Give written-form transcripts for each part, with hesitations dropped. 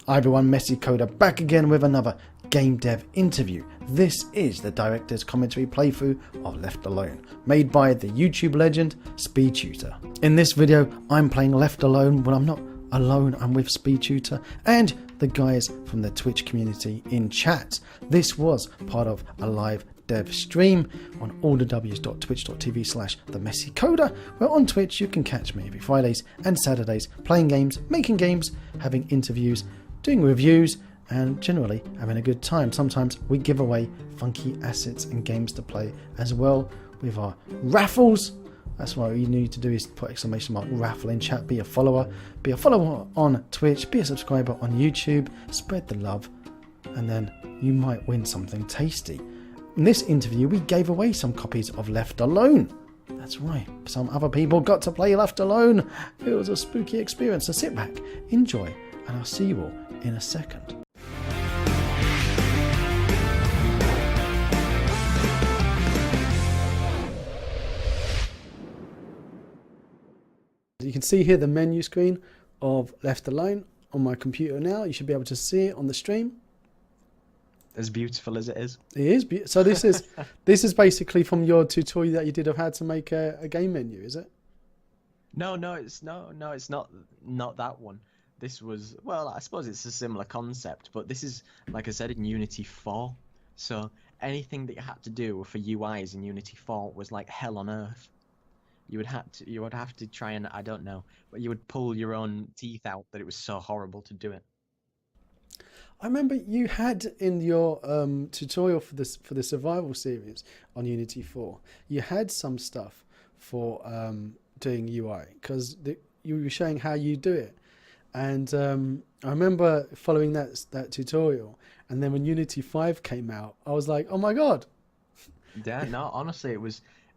Hi everyone, Messy Coder back again with another game dev interview. This is the director's commentary playthrough of Left Alone, made by the YouTube legend SpeedTutor. In this video, I'm playing Left Alone, but I'm not alone, I'm with SpeedTutor and the guys from the Twitch community in chat. This was part of a live dev stream on allthews.twitch.tv/themessycoder, where on Twitch you can catch me every Fridays and Saturdays playing games, making games, having interviews, doing reviews, and generally having a good time. Sometimes we give away funky assets and games to play as well with our raffles. That's what you need to do, is put exclamation mark raffle in chat. Be a follower on Twitch, be a subscriber on YouTube, spread the love, and then you might win something tasty. In this interview, we gave away some copies of Left Alone. That's right, some other people got to play Left Alone. It was a spooky experience, so sit back, enjoy, and I'll see you all in a second. You can see here the menu screen of Left Alone on my computer now. You should be able to see it on the stream. As beautiful as it is. It is so this is basically from your tutorial that you did of how to make a game menu, is it? No, it's not that one. This was, well, I suppose it's a similar concept, but this is, like I said, in Unity 4. So anything that you had to do for UIs in Unity 4 was like hell on earth. You would have to try and, I don't know, but you would pull your own teeth out that it was so horrible to do it. I remember you had in your tutorial for the survival series on Unity 4, you had some stuff for doing UI, because you were showing how you do it. And I remember following that tutorial, and then when Unity 5 came out, I was like, oh my god. Yeah, no, honestly,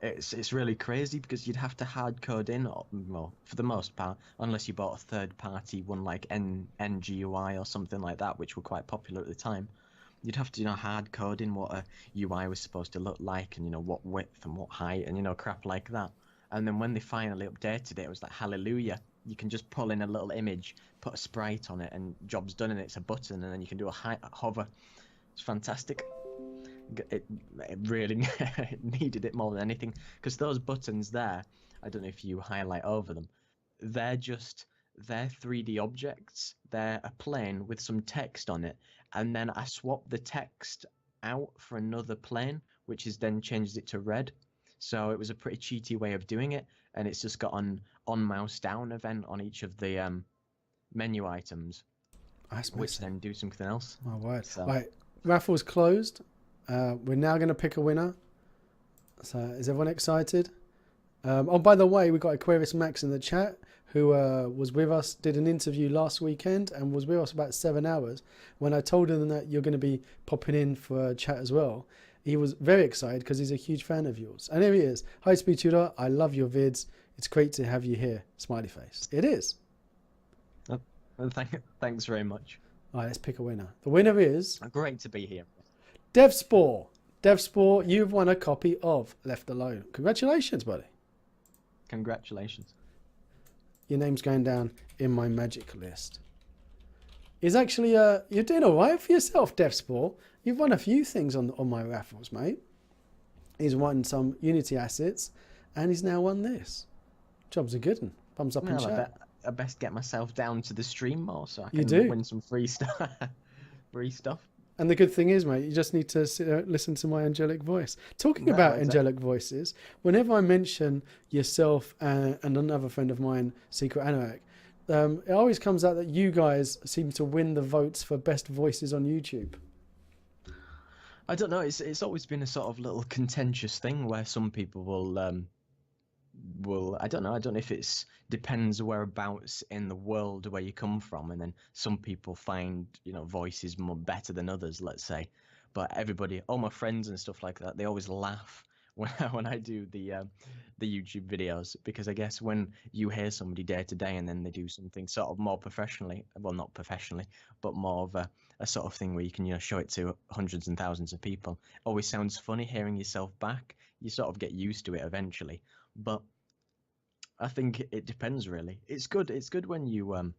it's really crazy, because you'd have to hard code in, well, for the most part, unless you bought a third party one like NGUI or something like that, which were quite popular at the time. You'd have to, hard code in what a UI was supposed to look like, and what width and what height, and crap like that. And then when they finally updated it, it was like, hallelujah, you can just pull in a little image, put a sprite on it, and job's done, and it's a button, and then you can do a hover. It's fantastic. It really needed it more than anything, because those buttons there, I don't know if you highlight over them, they're 3D objects. They're a plane with some text on it, and then I swapped the text out for another plane, which is then changes it to red. So it was a pretty cheaty way of doing it, and it's just got an on mouse down event on each of the menu items, which then do something else. My word. So. Right, raffle's closed. We're now going to pick a winner. So is everyone excited? Oh, by the way, we got Aquarius Max in the chat, who was with us, did an interview last weekend and was with us about 7 hours. When I told him that you're going to be popping in for a chat as well, he was very excited because he's a huge fan of yours. And here he is. Hi, SpeedTutor. I love your vids. It's great to have you here. Smiley face. It is. Oh, thanks very much. All right, let's pick a winner. The winner is... Great to be here. DevSpore, you've won a copy of Left Alone. Congratulations, buddy. Congratulations. Your name's going down in my magic list. It's actually, you're doing all right for yourself, DevSpore. You've won a few things on my raffles, mate. He's won some Unity assets, and he's now won this. Job's a good one. Thumbs up in chat. I best get myself down to the stream more so I can win some free stuff. Free stuff. And the good thing is, mate, you just need to listen to my angelic voice. Talking about angelic voices, whenever I mention yourself and another friend of mine, Secret Anorak, it always comes out that you guys seem to win the votes for best voices on YouTube. I don't know. It's always been a sort of little contentious thing where some people will I don't know if it's depends whereabouts in the world where you come from, and then some people find voices more better than others, let's say. But everybody, all my friends and stuff like that, they always laugh when I do the YouTube videos, because I guess when you hear somebody day to day and then they do something sort of more professionally, well, not professionally, but more of a sort of thing where you can show it to hundreds and thousands of people, always sounds funny hearing yourself back. You sort of get used to it eventually. But I think it depends, really. It's good when you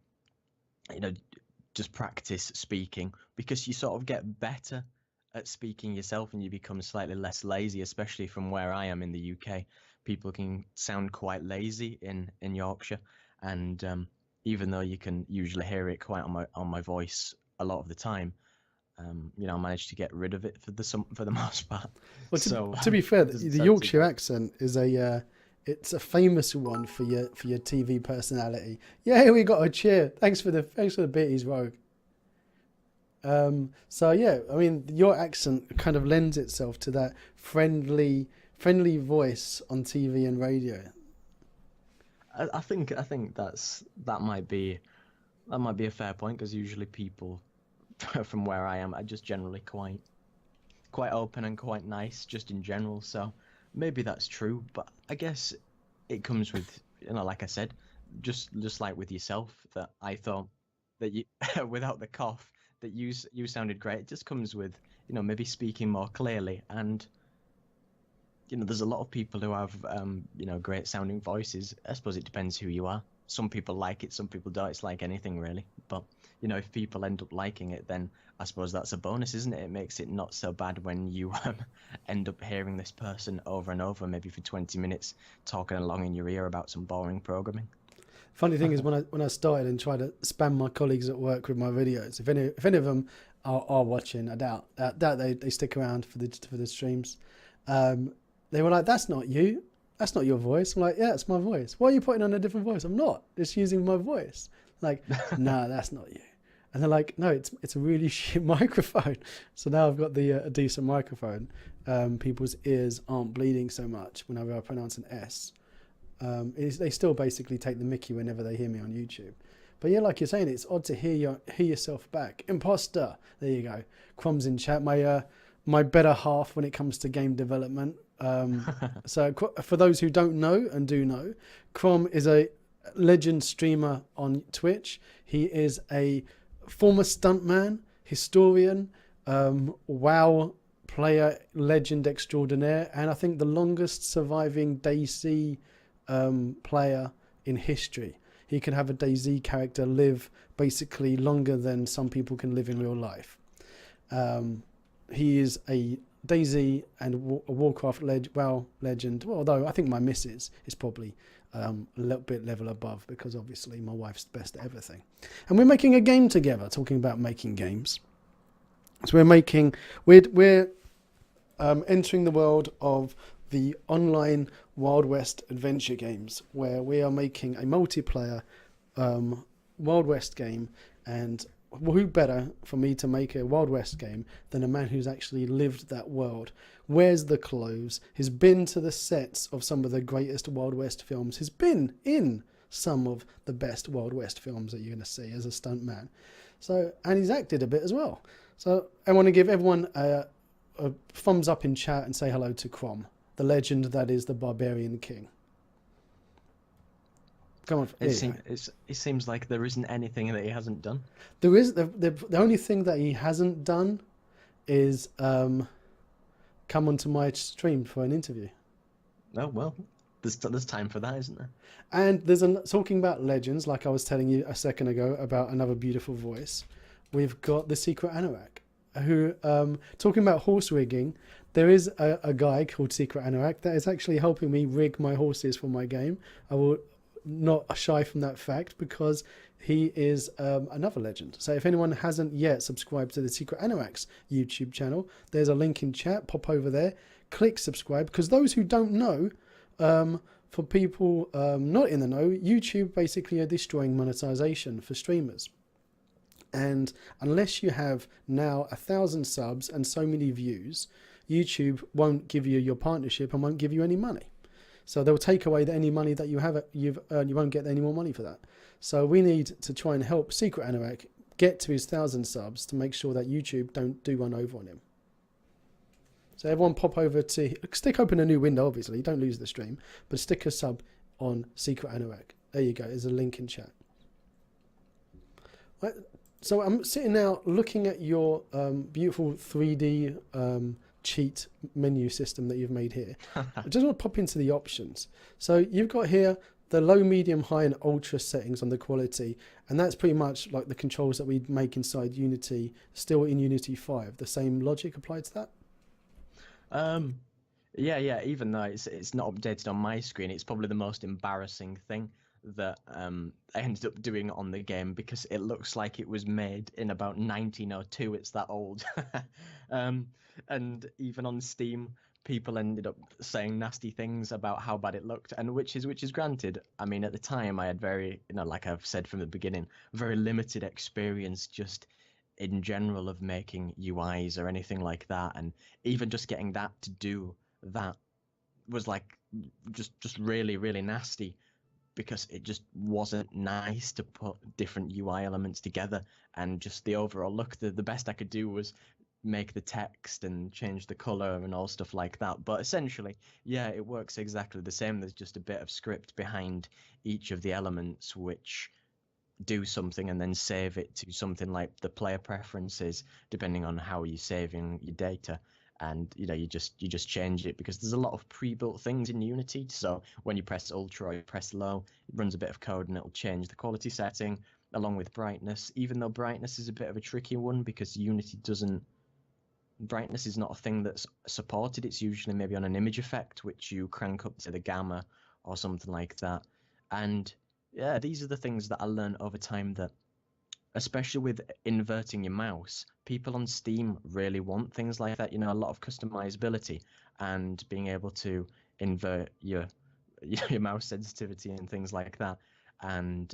just practice speaking, because you sort of get better at speaking yourself and you become slightly less lazy, especially from where I am in the UK. People can sound quite lazy in Yorkshire, and even though you can usually hear it quite on my voice a lot of the time, I managed to get rid of it for the most part. Well, So to be fair, it doesn't the sound too Yorkshire bad. accent is it's a famous one for your TV personality. Yeah, we got a cheer. Thanks for the beaties, Rogue. So yeah, I mean, your accent kind of lends itself to that friendly voice on TV and radio. I think that might be a fair point, because usually people from where I am are just generally quite open and quite nice just in general. So maybe that's true, but I guess it comes with, like I said, just like with yourself, that I thought that you without the cough, that you sounded great. It just comes with, maybe speaking more clearly. And there's a lot of people who have great sounding voices. I suppose it depends who you are. Some people like it, some people don't. It's like anything really. But if people end up liking it, then I suppose that's a bonus, isn't it? It makes it not so bad when you end up hearing this person over and over, maybe for 20 minutes, talking along in your ear about some boring programming. Funny thing is, when I started and tried to spam my colleagues at work with my videos, if any of them are watching, I doubt they stick around for the streams. They were like, "That's not you. That's not your voice." I'm like, "Yeah, it's my voice. Why are you putting on a different voice?" I'm not. Just using my voice. Like, nah, that's not you. And they're like, "No, it's a really shit microphone." So now I've got a decent microphone. People's ears aren't bleeding so much whenever I pronounce an S. They still basically take the mickey whenever they hear me on YouTube. But yeah, like you're saying, it's odd to hear yourself back. Imposter. There you go. Crumbs in chat. My better half when it comes to game development. So for those who don't know and do know, Crom is a legend streamer on Twitch. He is a former stuntman, historian, WoW player, legend extraordinaire, and I think the longest surviving DayZ player in history. He can have a DayZ character live basically longer than some people can live in real life. He is a DayZ and a Warcraft legend. Well, although I think my missus is probably a little bit level above, because obviously my wife's the best at everything. And we're making a game together, talking about making games. So we're entering the world of the online Wild West adventure games, where we are making a multiplayer Wild West game. And who better for me to make a Wild West game than a man who's actually lived that world, wears the clothes, has been to the sets of some of the greatest Wild West films, has been in some of the best Wild West films that you're going to see as a stuntman. So, and he's acted a bit as well. So I want to give everyone a thumbs up in chat and say hello to Crom, the legend that is the Barbarian King. Come on. It seems like there isn't anything that he hasn't done. There is the only thing that he hasn't done is come onto my stream for an interview. Oh well, there's time for that, isn't there? And talking about legends, like I was telling you a second ago about another beautiful voice. We've got the Secret Anorak, who talking about horse rigging. There is a guy called Secret Anorak that is actually helping me rig my horses for my game. I will not shy from that fact, because he is another legend. So if anyone hasn't yet subscribed to the Secret Anorak's YouTube channel, there's a link in chat. Pop over there, click subscribe, because those who don't know, for people not in the know, YouTube basically are destroying monetization for streamers. And unless you have now 1,000 subs and so many views, YouTube won't give you your partnership and won't give you any money. So they'll take away any money that you've earned. You won't get any more money for that. So we need to try and help Secret Anorak get to his 1,000 subs to make sure that YouTube don't do one over on him. So everyone pop over stick open a new window, obviously, don't lose the stream, but stick a sub on Secret Anorak. There you go, there's a link in chat. Right. So I'm sitting now looking at your beautiful 3D cheat menu system that you've made here. I just want to pop into the options. So you've got here the low, medium, high, and ultra settings on the quality, and that's pretty much like the controls that we make inside Unity, still in Unity 5. The same logic applied to that. Um, yeah. Even though it's not updated on my screen, it's probably the most embarrassing thing that I ended up doing on the game because it looks like it was made in about 1902. It's that old. um, and even on Steam, people ended up saying nasty things about how bad it looked, and which is granted. I mean, at the time, I had very, like I've said from the beginning, very limited experience just in general of making UIs or anything like that, and even just getting that to do that was like just really really nasty because it just wasn't nice to put different UI elements together, and just the overall look. The best I could do was make the text and change the color and all stuff like that. But essentially, yeah, it works exactly the same. There's just a bit of script behind each of the elements which do something and then save it to something like the player preferences, depending on how you're saving your data. And you just change it because there's a lot of pre-built things in Unity. So when you press Ultra or you press Low, it runs a bit of code and it'll change the quality setting along with brightness. Even though brightness is a bit of a tricky one because Unity doesn't. Brightness is not a thing that's supported. It's usually maybe on an image effect, which you crank up to the gamma or something like that. And yeah, these are the things that I learned over time that, especially with inverting your mouse, people on Steam really want things like that. A lot of customizability and being able to invert your your mouse sensitivity and things like that. And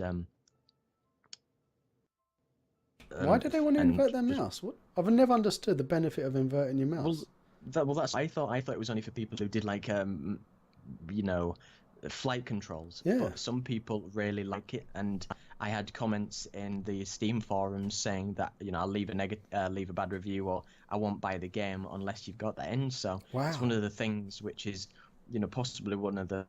Why do they want to invert their just mouse? What? I've never understood the benefit of inverting your well, mouse. that's I thought it was only for people who did like you know flight controls, Yeah. but some people really like it, and I had comments in the Steam forums saying that I'll leave a bad review, or I won't buy the game unless you've got that in. So it's one Wow. of the things which is possibly one of the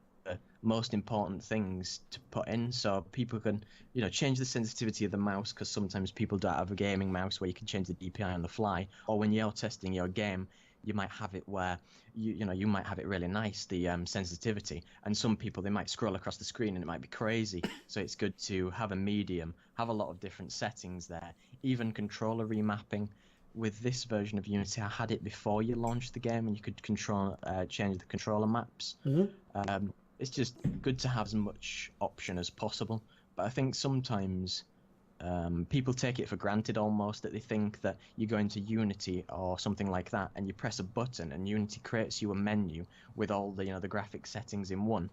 most important things to put in, so people can change the sensitivity of the mouse, because sometimes people don't have a gaming mouse where you can change the DPI on the fly, or when you're testing your game you might have it where you might have it really nice, the sensitivity, and some people, they might scroll across the screen and it might be crazy. So it's good to have a medium, have a lot of different settings there, even controller remapping. With this version of Unity, I had it before you launched the game, and you could change the controller maps. It's just good to have as much option as possible, but I think sometimes people take it for granted almost, that they think that you go into Unity or something like that and you press a button and Unity creates you a menu with all the graphic settings in one,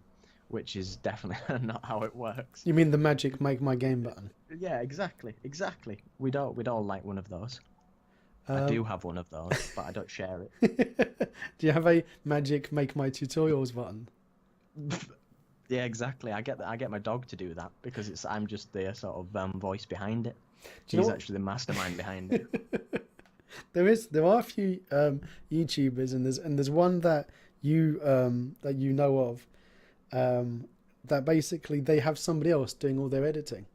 which is definitely not how it works. You mean the magic make my game button? Yeah, exactly. We'd all like one of those. I do have one of those, but I don't share Do you have a magic make my tutorials button? it. Yeah, exactly. I get my dog to do that because I'm just the sort of voice behind it. She's actually the mastermind behind it. There are a few YouTubers, and there's one that you know of, that basically they have somebody else doing all their editing.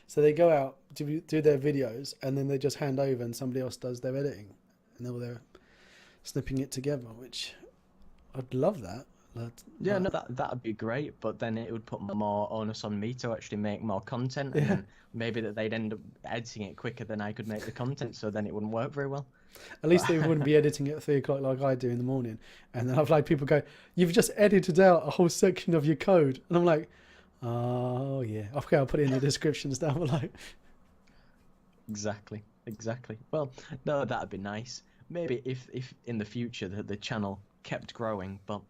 So they go out to do their videos, and then they just hand over, and somebody else does their editing, and they're snipping it together. Which I'd love that. Yeah, no, that'd be great, but then it would put more onus on me to actually make more content, and Yeah. then maybe that they'd end up editing it quicker than I could make the content, so then it wouldn't work very well. At least they wouldn't be editing at 3 o'clock like I do in the morning. And then I've had people go, "You've just edited out a whole section of your code," and I'm like, "Oh yeah, okay, I'll put it in the descriptions down below." Exactly. Well, no, that'd be nice. Maybe if in the future the channel kept growing, but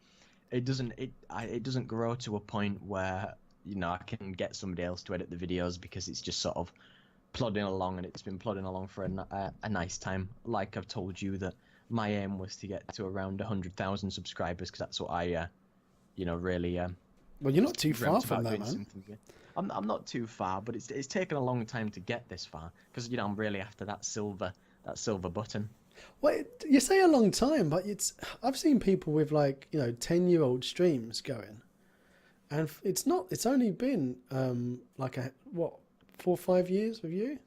it doesn't grow to a point where I can get somebody else to edit the videos, because it's just sort of plodding along, and it's been plodding along for a nice time. Like I've told you, that my aim was to get to around 100,000 subscribers, because that's what I really Well, you're not too far dreamt from about that, doing man. something with. I'm not too far, but it's taken a long time to get this far, because I'm really after that silver button. Well, you say a long time, but I've seen people with 10-year-old streams going, and it's only been like 4 or 5 years with you.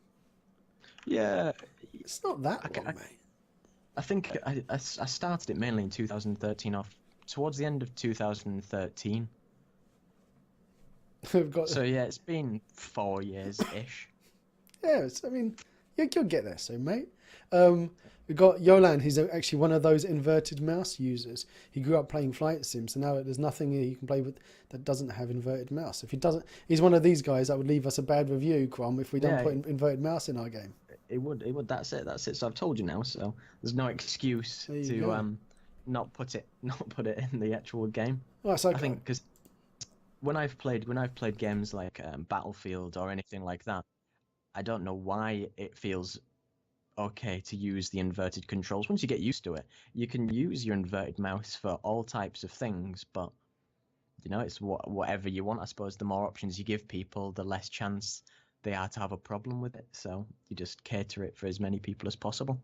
Yeah, It's not that long, I mate. I think I started it mainly in 2013, off towards the end of 2013. We've got So yeah, it's been 4 years-ish. I mean, you'll get there soon, mate. We've got Yolan. He's actually one of those inverted mouse users. He grew up playing flight sims, so now there's nothing he can play with that doesn't have inverted mouse. If he doesn't, he's one of these guys that would leave us a bad review, Crom, if we don't Yeah, put inverted mouse in our game. it would. That's it. So I've told you now. So there's no excuse There you to go. not put it in the actual game. Right, so I think because when I've played games like Battlefield or anything like that, I don't know why it feels okay to use the inverted controls. Once you get used to it, you can use your inverted mouse for all types of things, but it's whatever you want. I suppose the more options you give people, the less chance they are to have a problem with it. So you just cater it for as many people as possible.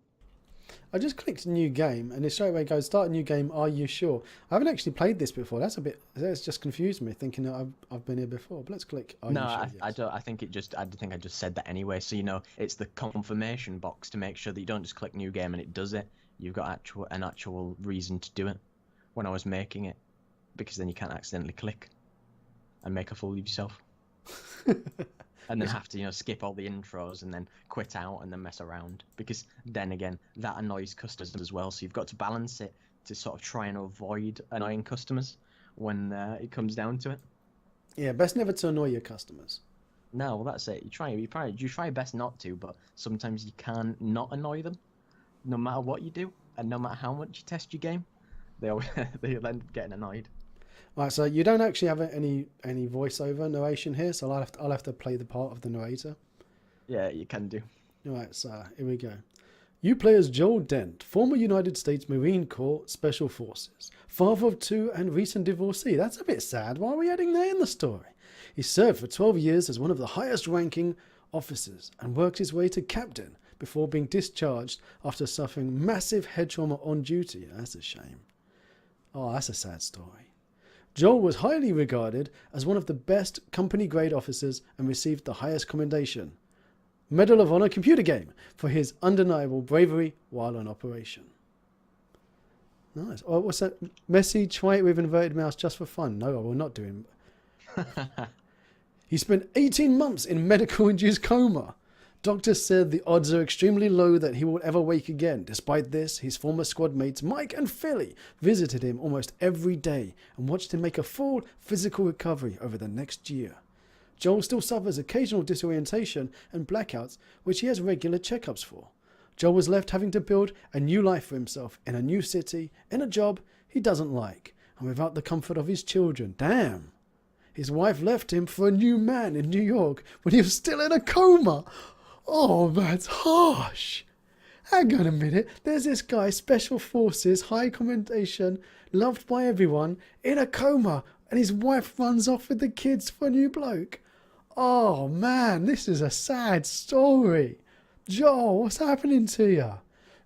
I just clicked new game, and it straight away goes start a new game. Are you sure? I haven't actually played this before. That's just confused me, thinking that I've been here before. But let's click. Are No, you sure? I Yes. don't. I think I just said that anyway. So it's the confirmation box to make sure that you don't just click new game and it does it. You've got an actual reason to do it. When I was making it, because then you can't accidentally click and make a fool of yourself, and then have to skip all the intros and then quit out and then mess around. Because then again, that annoys customers as well. So you've got to balance it to sort of try and avoid annoying customers when it comes down to it. Yeah, best never to annoy your customers. No, well that's it. You try your best not to, but sometimes you can't not annoy them, no matter what you do, and no matter how much you test your game, they'll end up getting annoyed. Right, so you don't actually have any voiceover narration here, so I'll have to play the part of the narrator. Yeah, you can do. Right, so here we go. You play as Joel Dent, former United States Marine Corps Special Forces, father of two and recent divorcee. That's a bit sad. Why are we adding that in the story? He served for 12 years as one of the highest ranking officers and worked his way to captain before being discharged after suffering massive head trauma on duty. That's a shame. Oh, that's a sad story. Joel was highly regarded as one of the best company-grade officers and received the highest commendation, Medal of Honor computer game, for his undeniable bravery while on operation. Nice. Oh, what's that? Messi, try it with inverted mouse just for fun. No, I will not do him. He spent 18 months in medical-induced coma. Doctors said the odds are extremely low that he will ever wake again. Despite this, his former squad mates Mike and Philly visited him almost every day and watched him make a full physical recovery over the next year. Joel still suffers occasional disorientation and blackouts, which he has regular checkups for. Joel was left having to build a new life for himself in a new city, in a job he doesn't like, and without the comfort of his children. Damn! His wife left him for a new man in New York when he was still in a coma. Oh, that's harsh. Hang on a minute. There's this guy, Special Forces, high commendation, loved by everyone, in a coma, and his wife runs off with the kids for a new bloke. Oh, man, this is a sad story. Joel, what's happening to you?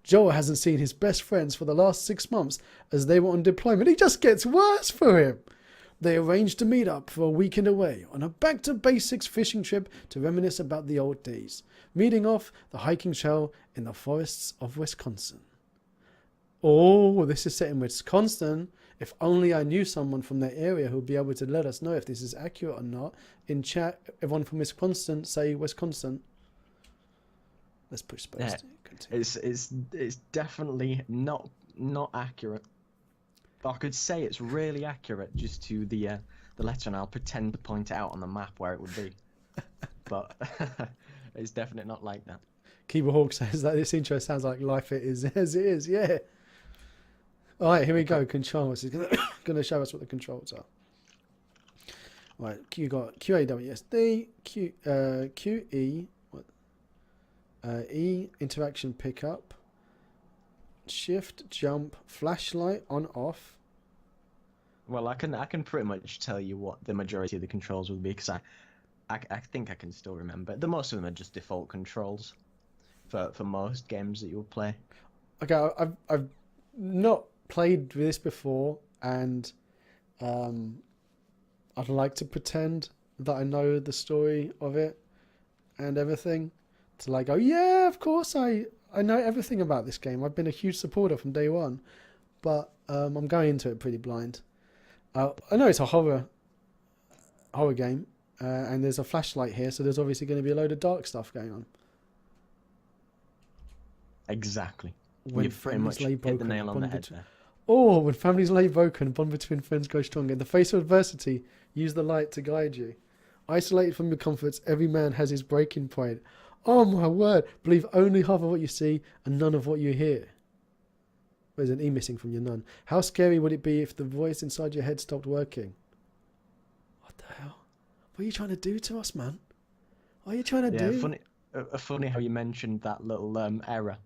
Joel hasn't seen his best friends for the last 6 months as they were on deployment. It just gets worse for him. They arranged to meet up for a weekend away on a back-to-basics fishing trip to reminisce about the old days, meeting off the hiking trail in the forests of Wisconsin. Oh, this is set in Wisconsin. If only I knew someone from that area who would be able to let us know if this is accurate or not. In chat, everyone from Wisconsin, say Wisconsin. Let's push space Yeah, to continue. it's definitely not accurate. I could say it's really accurate just to the letter, and I'll pretend to point it out on the map where it would be. But it's definitely not like that. Keyboard Hawk says that this intro sounds like life it is as it is. Yeah. All right, here we go. Controls. He's going to show us what the controls are. All right, you got QAWSD, QE, E, interaction pickup, shift, jump, flashlight, on, off. Well, I can pretty much tell you what the majority of the controls will be, because I think I can still remember. The most of them are just default controls for most games that you'll play. Okay, I've not played this before, and I'd like to pretend that I know the story of it and everything. To like go, yeah, of course I know everything about this game. I've been a huge supporter from day one, but I'm going into it pretty blind. I know it's a horror game, And there's a flashlight here, so there's obviously going to be a load of dark stuff going on. Exactly. When You pretty families much lay hit the broken, nail on the bond head between- there. Oh, when families lay broken, bond between friends grows stronger. In the face of adversity, use the light to guide you. Isolated from your comforts, every man has his breaking point. Oh my word! Believe only half of what you see and none of what you hear. There's an E missing from your nun. How scary would it be if the voice inside your head stopped working? What the hell? What are you trying to do to us, man? What are you trying to Yeah, do? funny how you mentioned that little error.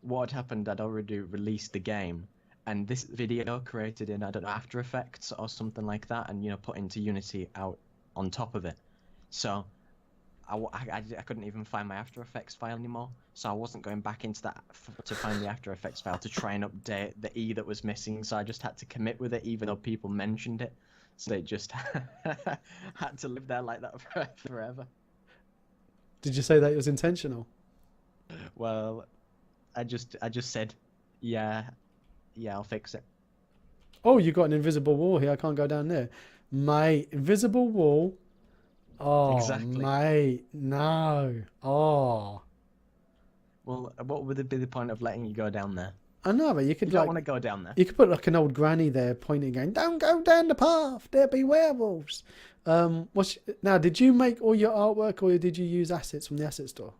What had happened, I'd already released the game, and this video created in, I don't know, After Effects or something like that, and, you know, put into Unity out on top of it. So I couldn't even find my After Effects file anymore, so I wasn't going back into that to find the After Effects file to try and update the E that was missing, so I just had to commit with it even though people mentioned it. So it just had to live there like that forever. Did you say that it was intentional? Well, I just said, yeah, I'll fix it. Oh, you got an invisible wall here. I can't go down there. Mate, invisible wall. Oh, Exactly. mate, no. Oh. Well, what would be the point of letting you go down there? I know, but you You could don't like want to go down there. you could put like an old granny there pointing, going, "Don't go down the path. There be werewolves." Now? Did you make all your artwork, or did you use assets from the asset store?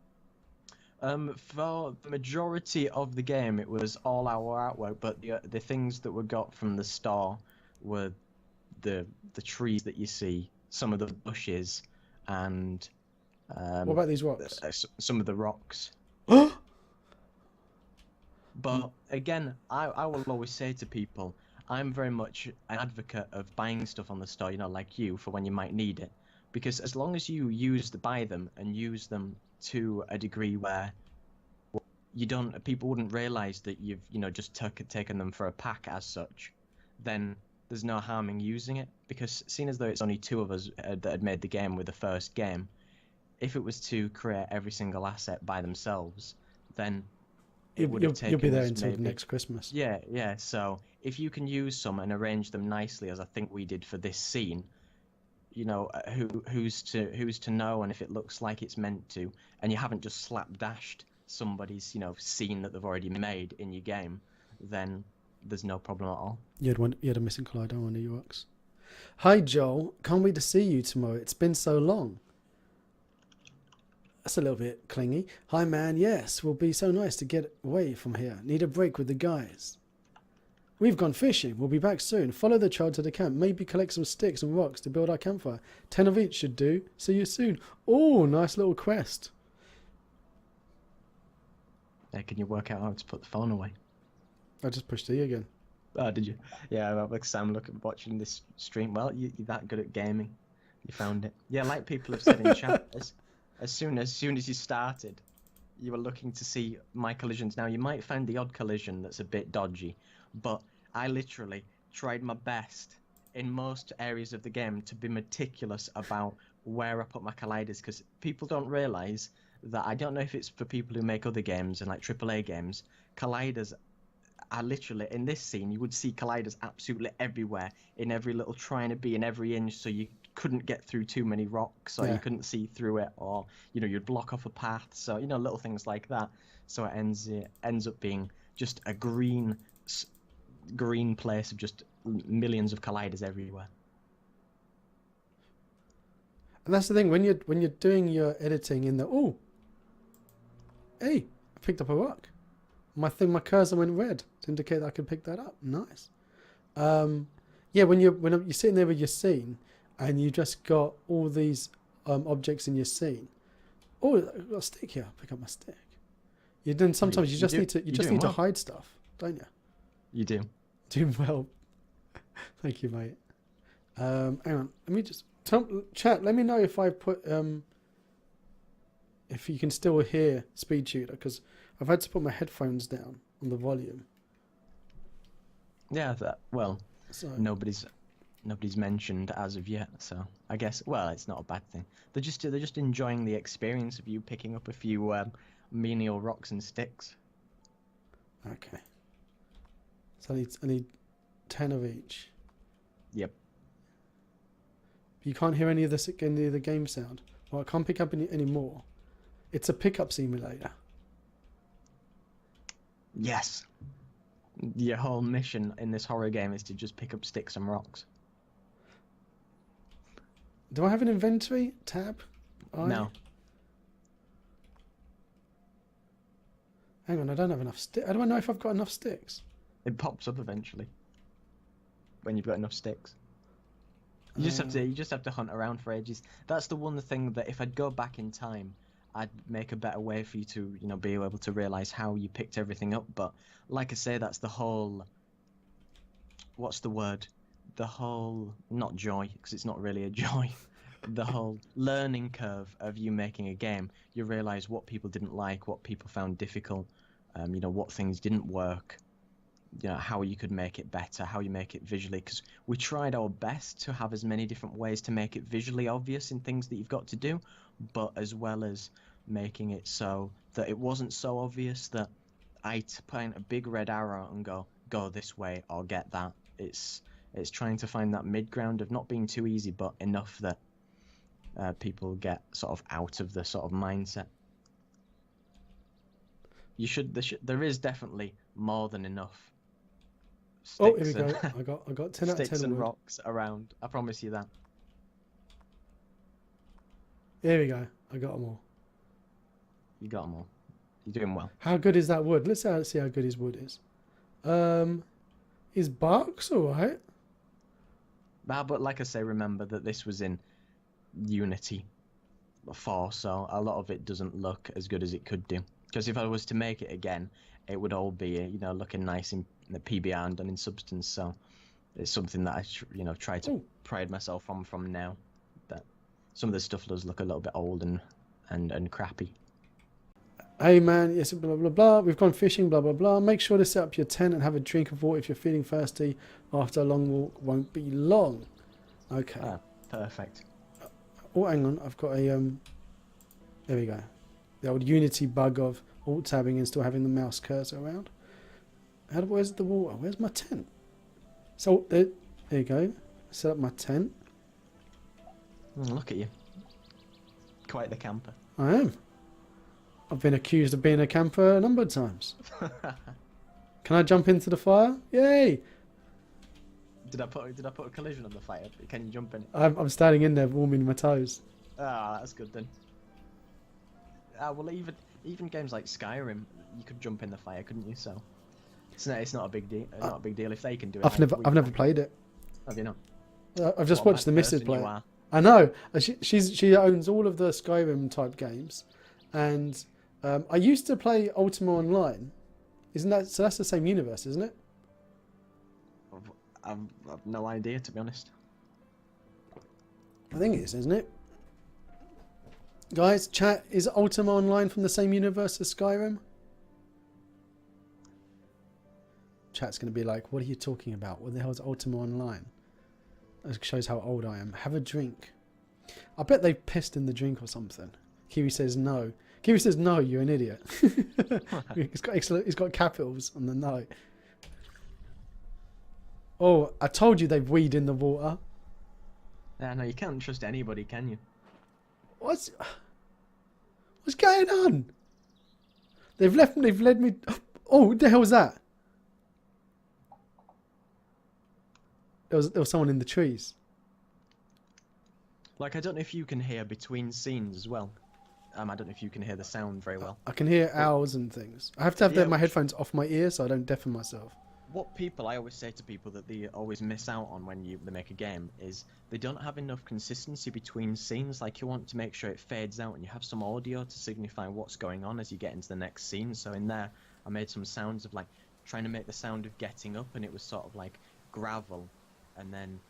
For the majority of the game, it was all our artwork, but the things that were got from the store were the trees that you see, some of the bushes, and What about these rocks? some of the rocks. But again, I will always say to people, I'm very much an advocate of buying stuff on the store, you know, like you, for when you might need it. Because as long as you buy them and use them to a degree where people wouldn't realize that you've, you know, just taken them for a pack as such, then there's no harm in using it. Because seeing as though it's only two of us that had made the game with the first game, if it was to create every single asset by themselves, then it would have taken You'll be there us until maybe next Christmas. yeah. So if you can use some and arrange them nicely, as I think we did for this scene, you know, who's to know, and if it looks like it's meant to, and you haven't just slapdashed somebody's, you know, scene that they've already made in your game, then there's no problem at all. You had a missing collider on one of your rocks. Hi Joel, can't wait to see you tomorrow. It's been so long. That's a little bit clingy. Hi man, yes, will be so nice to get away from here. Need a break with the guys. We've gone fishing. We'll be back soon. Follow the child to the camp. Maybe collect some sticks and rocks to build our campfire. 10 of each should do. See you soon. Oh, nice little quest. Can you work out how to put the phone away? I just pushed E again. Oh, did you? Yeah, well, like Sam, watching this stream. Well, you're that good at gaming. You found it. Yeah, like people have said in chat, as soon as you started, you were looking to see my collisions. Now, you might find the odd collision that's a bit dodgy, but I literally tried my best in most areas of the game to be meticulous about where I put my colliders, because people don't realise that, I don't know if it's for people who make other games and like AAA games, colliders are literally, in this scene, you would see colliders absolutely everywhere, in every little trying to be in every inch, so you couldn't get through too many rocks, or you couldn't see through it, or, you know, you'd block off a path, so, you know, little things like that. So it ends up being just a green place of just millions of colliders everywhere. And that's the thing, when you're doing your editing in the hey, I picked up a rock. My cursor went red to indicate that I could pick that up. Nice. Yeah, when you're sitting there with your scene and you just got all these objects in your scene. Oh, I've got a stick here. I'll pick up my stick. Sometimes you just need to hide stuff, don't you? You do. Doing well. Thank you, mate. Hang on. Let me just chat. Let me know if I put if you can still hear SpeedTutor, because I've had to put my headphones down on the volume. Yeah, nobody's mentioned as of yet, so I guess, well, it's not a bad thing. They're just enjoying the experience of you picking up a few menial rocks and sticks. Okay. So I need 10 of each. Yep. But you can't hear any of the game sound. Well, I can't pick up any more. It's a pickup simulator. Yes. Your whole mission in this horror game is to just pick up sticks and rocks. Do I have an inventory tab? No. Hang on, I don't have enough sticks. How do I know if I've got enough sticks? It pops up eventually when you've got enough sticks. You just have to hunt around for ages. That's the one thing that if I'd go back in time, I'd make a better way for you to, be able to realize how you picked everything up. But like I say, that's the whole. What's the word? The whole, not joy, because it's not really a joy. The whole learning curve of you making a game. You realize what people didn't like, what people found difficult, what things didn't work. How you could make it better, how you make it visually, because we tried our best to have as many different ways to make it visually obvious in things that you've got to do, but as well as making it so that it wasn't so obvious that I point a big red arrow and go this way or get that. It's trying to find that mid ground of not being too easy, but enough that people get sort of out of the sort of mindset. There is definitely more than enough. Oh, here we go. I got 10 out of 10 sticks and wood. rocks around. I promise you that. Here we go. I got them all. You got them all. You're doing well. How good is that wood? Let's see how good his wood is. His bark's alright. But like I say, remember that this was in Unity 4, so a lot of it doesn't look as good as it could do. Because if I was to make it again, it would all be, looking nice in the PBR and done in substance. So it's something that I, try to pride myself on from now. That some of the stuff does look a little bit old and crappy. Hey man, yes, blah blah blah. We've gone fishing, blah blah blah. Make sure to set up your tent and have a drink of water if you're feeling thirsty. After a long walk, won't be long. Okay. Ah, perfect. Oh, hang on. I've got a There we go. The old Unity bug of alt tabbing and still having the mouse cursor around. Where's the water? Where's my tent? So there you go. Set up my tent. Look at you. Quite the camper. I am. I've been accused of being a camper a number of times. Can I jump into the fire? Yay! Did I put a collision on the fire? Can you jump in it? I'm standing in there warming my toes. Ah, that's good then. Well, even games like Skyrim, you could jump in the fire, couldn't you? So it's not a big deal. Not a big deal if they can do it. I've never played it. Have you not? I've just watched the missus play it. I know. She owns all of the Skyrim type games, and I used to play Ultima Online. Isn't that so? That's the same universe, isn't it? I've no idea, to be honest. I think it is, isn't it? Guys, chat, is Ultima Online from the same universe as Skyrim? Chat's going to be like, what are you talking about? What the hell is Ultima Online? That shows how old I am. Have a drink. I bet they pissed in the drink or something. Kiwi says no. Kiwi says no, you're an idiot. He's got capitals on the no. Oh, I told you they've weed in the water. No, you can't trust anybody, can you? What's going on? They've led me. Oh, what the hell was that? There was someone in the trees. Like, I don't know if you can hear between scenes as well. I don't know if you can hear the sound very well. I can hear owls and things. I have to have my headphones off my ears so I don't deafen myself. I always say to people that they always miss out on when they make a game is they don't have enough consistency between scenes. Like, you want to make sure it fades out and you have some audio to signify what's going on as you get into the next scene. So in there, I made some sounds of like trying to make the sound of getting up, and it was sort of like gravel, and then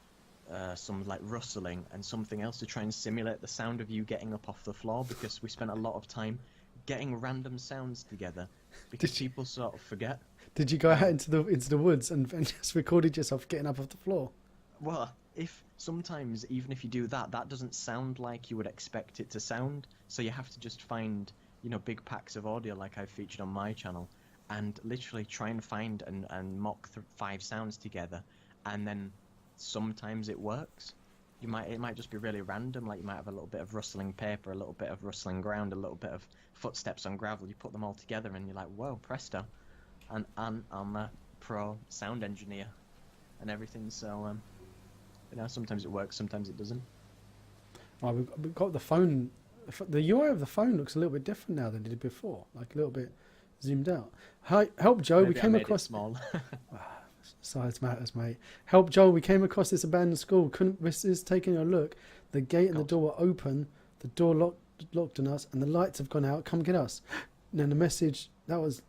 some like rustling and something else to try and simulate the sound of you getting up off the floor, because we spent a lot of time getting random sounds together because people sort of forget. Did you go out into the woods and just recorded yourself getting up off the floor? Well, sometimes even if you do that, that doesn't sound like you would expect it to sound. So you have to just find, big packs of audio like I've featured on my channel, and literally try and find and mock 5 sounds together, and then sometimes it works. it might just be really random. Like you might have a little bit of rustling paper, a little bit of rustling ground, a little bit of footsteps on gravel. You put them all together, and you're like, whoa, presto! And I'm a pro sound engineer and everything. So sometimes it works, sometimes it doesn't. Right, we've got the phone. The UI of the phone looks a little bit different now than it did before. Like a little bit zoomed out. Hi, help Joe. Maybe We came I made across. it small. Size matters, mate. Help Joel. We came across this abandoned school. Couldn't resist taking a look. The gate and the door were open. The door locked on us, and the lights have gone out. Come get us. And then the message. That was.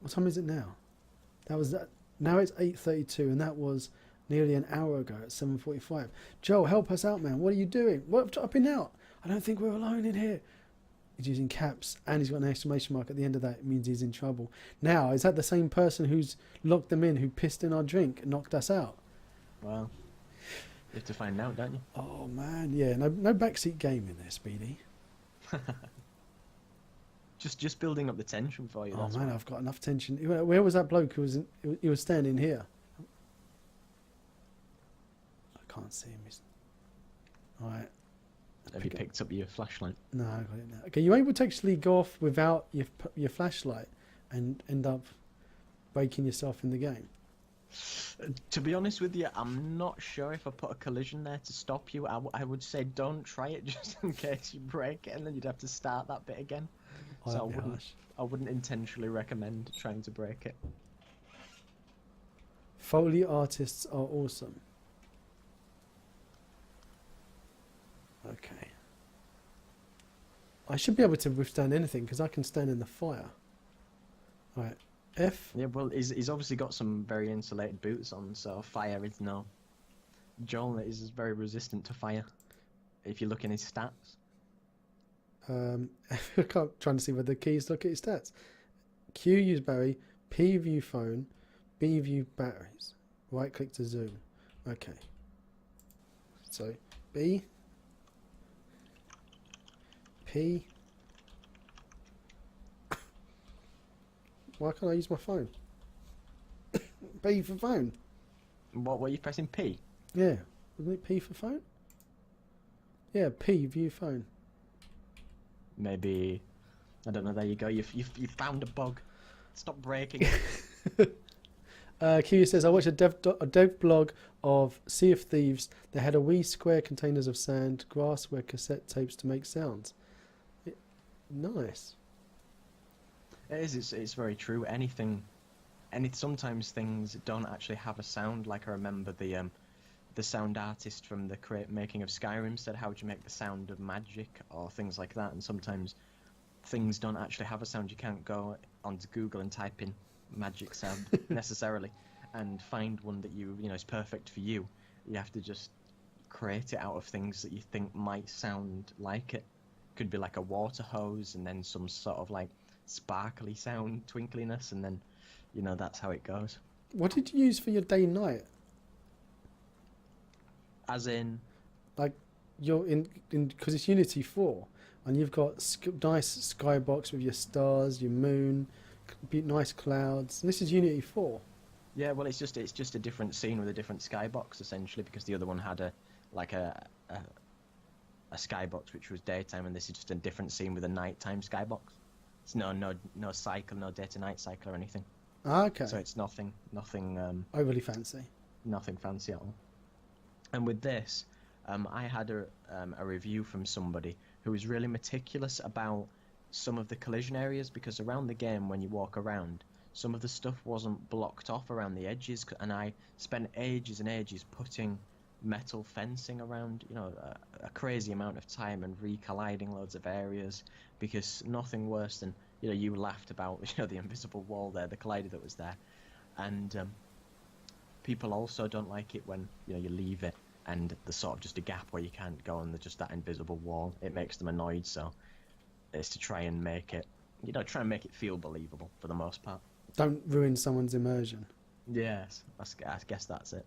What time is it now? That was that. Now it's 8:32, and that was nearly an hour ago at 7:45. Joel, help us out, man. What are you doing? What up and out? I don't think we're alone in here. He's using caps, and he's got an exclamation mark at the end of that. It means he's in trouble. Now, is that the same person who's locked them in, who pissed in our drink and knocked us out? Well, you have to find out, don't you? Oh, man, yeah. No backseat game in there, Speedy. Just building up the tension for you. Oh, That's man, why. I've got enough tension. Where was that bloke who was he was standing here? I can't see him. All right. Have you picked up your flashlight? No, I got it now. Okay, you're able to actually go off without your flashlight and end up breaking yourself in the game. To be honest with you, I'm not sure if I put a collision there to stop you. I would say don't try it just in case you break it, and then you'd have to start that bit again. Oh, So that'd be harsh. I wouldn't intentionally recommend trying to break it. Foley artists are awesome. Okay. I should be able to withstand anything because I can stand in the fire. Right. F. Yeah, well, he's obviously got some very insulated boots on, so fire is no. Joel is very resistant to fire. If you look in his stats. I'm trying to see where the keys look at his stats. Q use Barry. P view phone. B view batteries. Right click to zoom. Okay. So B. P. Why can't I use my phone? P for phone. What were you pressing P? Yeah. Wasn't it P for phone? Yeah, P view phone. Maybe, I don't know. There you go. You found a bug. Stop breaking it. Q says, I watched a dev blog of Sea of Thieves. They had a wee square containers of sand, grass where cassette tapes to make sounds. Nice. It is. It's very true. Sometimes things don't actually have a sound. Like I remember the sound artist from the making of Skyrim said, "How would you make the sound of magic?" or things like that. And sometimes things don't actually have a sound. You can't go onto Google and type in magic sound necessarily and find one that is perfect for you. You have to just create it out of things that you think might sound like it. Could be like a water hose and then some sort of like sparkly sound, twinkliness, and then that's how it goes. What did you use for your day and night? As in, like you're in because it's Unity 4 and you've got nice skybox with your stars, your moon, nice clouds. And this is Unity 4. Yeah, well, it's just a different scene with a different skybox essentially, because the other one had a skybox which was daytime, and this is just a different scene with a nighttime skybox. It's no cycle, no day to night cycle or anything. Okay. So it's nothing overly fancy. Nothing fancy at all. And with this, I had a review from somebody who was really meticulous about some of the collision areas, because around the game when you walk around, some of the stuff wasn't blocked off around the edges, and I spent ages and ages putting metal fencing around, a crazy amount of time, and recolliding loads of areas, because nothing worse than, you laughed about, the invisible wall there, the collider that was there, and people also don't like it when, you leave it and there's sort of just a gap where you can't go, and there's just that invisible wall. It makes them annoyed, so it's to try and make it, feel believable for the most part. Don't ruin someone's immersion. Yes, I guess that's it.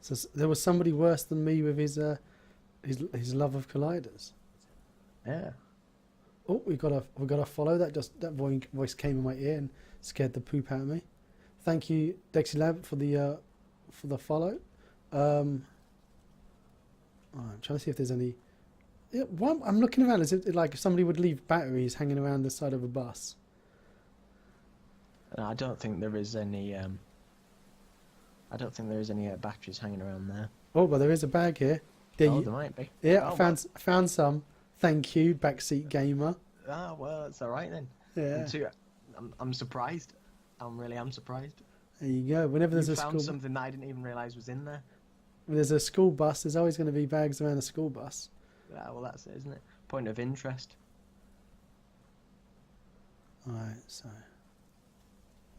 So there was somebody worse than me with his love of colliders. Yeah. Oh, we got a follow. That voice came in my ear and scared the poop out of me. Thank you, DexiLab, for the follow. I'm trying to see if there's any. Yeah, I'm looking around as if like somebody would leave batteries hanging around the side of a bus. I don't think there is any. I don't think there is any batteries hanging around there. Oh, but there is a bag here. There might be. Yeah, oh, I found some. Thank you, backseat gamer. Ah, well, it's all right then. Yeah. I'm surprised. I'm surprised. There you go. Whenever there's You a found school, something that I didn't even realise was in there. when there's a school bus, there's always going to be bags around a school bus. Yeah, well, that's it, isn't it? Point of interest. All right, so.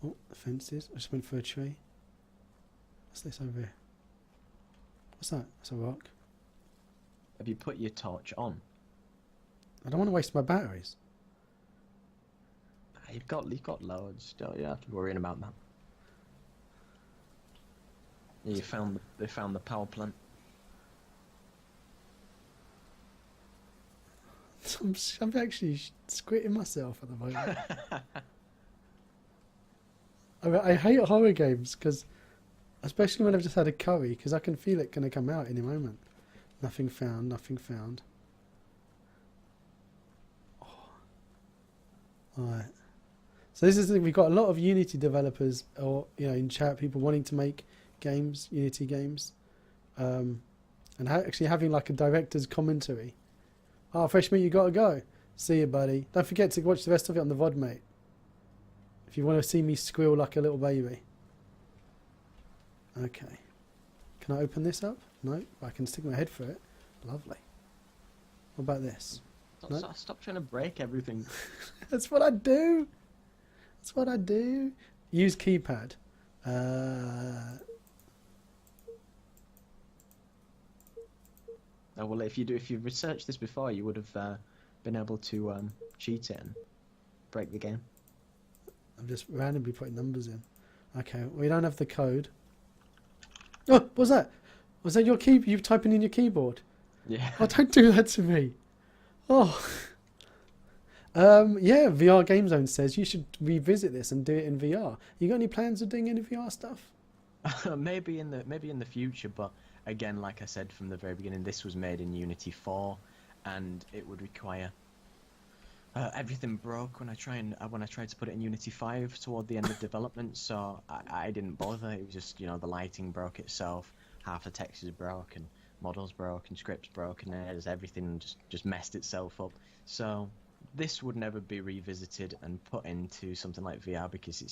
Oh, the fences. I just went for a tree. What's this over here? What's that? That's a rock. Have you put your torch on? I don't want to waste my batteries. You've got loads. Don't you have to be worrying about that. Yeah, they found the power plant. I'm actually squitting myself at the moment. I hate horror games because, especially when I've just had a curry, because I can feel it going to come out any moment. Nothing found. Nothing found. Oh. All right. So this is the thing, we've got a lot of Unity developers, or in chat, people wanting to make games, Unity games, and actually having like a director's commentary. Oh, fresh meat, you gotta go. See you, buddy. Don't forget to watch the rest of it on the VOD, mate. If you want to see me squeal like a little baby. Okay. Can I open this up? No, I can stick my head through it. Lovely. What about this? Stop trying to break everything. That's what I do. That's what I do. Use keypad. Oh, well, if you've researched this before, you would have been able to cheat it and break the game. I'm just randomly putting numbers in. Okay, we don't have the code. Oh, what's that? Was that your key? You typing in your keyboard? Yeah. Oh, don't do that to me. Oh. Yeah, VR Game Zone says you should revisit this and do it in VR. You got any plans of doing any VR stuff? maybe in the future, but again, like I said from the very beginning, this was made in Unity 4, and it would require everything broke when I tried to put it in Unity 5 toward the end of development. So I didn't bother. It was just the lighting broke itself, half the textures broke, and models broke, and scripts broke, and everything just messed itself up. So this would never be revisited and put into something like VR because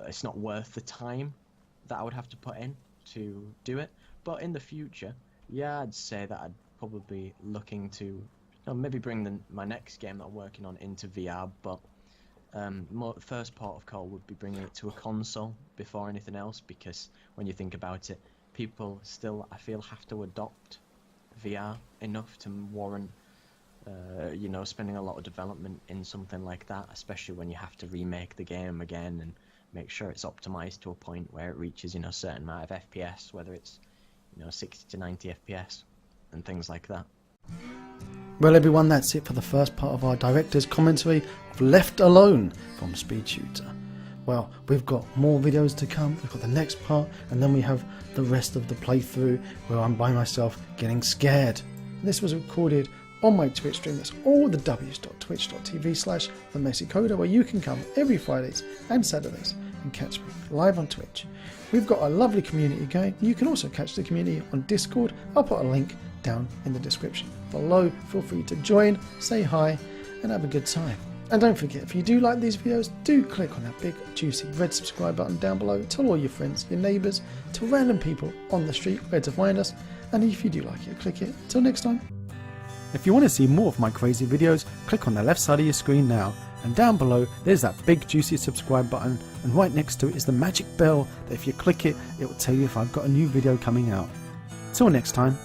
it's not worth the time that I would have to put in to do it. But in the future, yeah, I'd say that I'd probably be looking to maybe bring my next game that I'm working on into VR, but first port of call would be bringing it to a console before anything else, because when you think about it, people still, I feel, have to adopt VR enough to warrant spending a lot of development in something like that, especially when you have to remake the game again and make sure it's optimized to a point where it reaches a certain amount of FPS, whether it's 60 to 90 FPS and things like that. Well, everyone, that's it for the first part of our director's commentary of Left Alone from SpeedTutor. Well, we've got more videos to come. We've got the next part, and then we have the rest of the playthrough where I'm by myself getting scared. This was recorded on my Twitch stream. That's all the w's.twitch.tv/themessycoder, where you can come every Fridays and Saturdays and catch me live on Twitch. We've got a lovely community going. You can also catch the community on Discord. I'll put a link down in the description below. Feel free to join, say hi, and have a good time. And don't forget, if you do like these videos, do click on that big juicy red subscribe button down below. Tell all your friends, your neighbours, to random people on the street where to find us. And if you do like it, click it. Till next time. If you want to see more of my crazy videos, click on the left side of your screen now, and down below there's that big juicy subscribe button, and right next to it is the magic bell that if you click it, it will tell you if I've got a new video coming out. Till next time.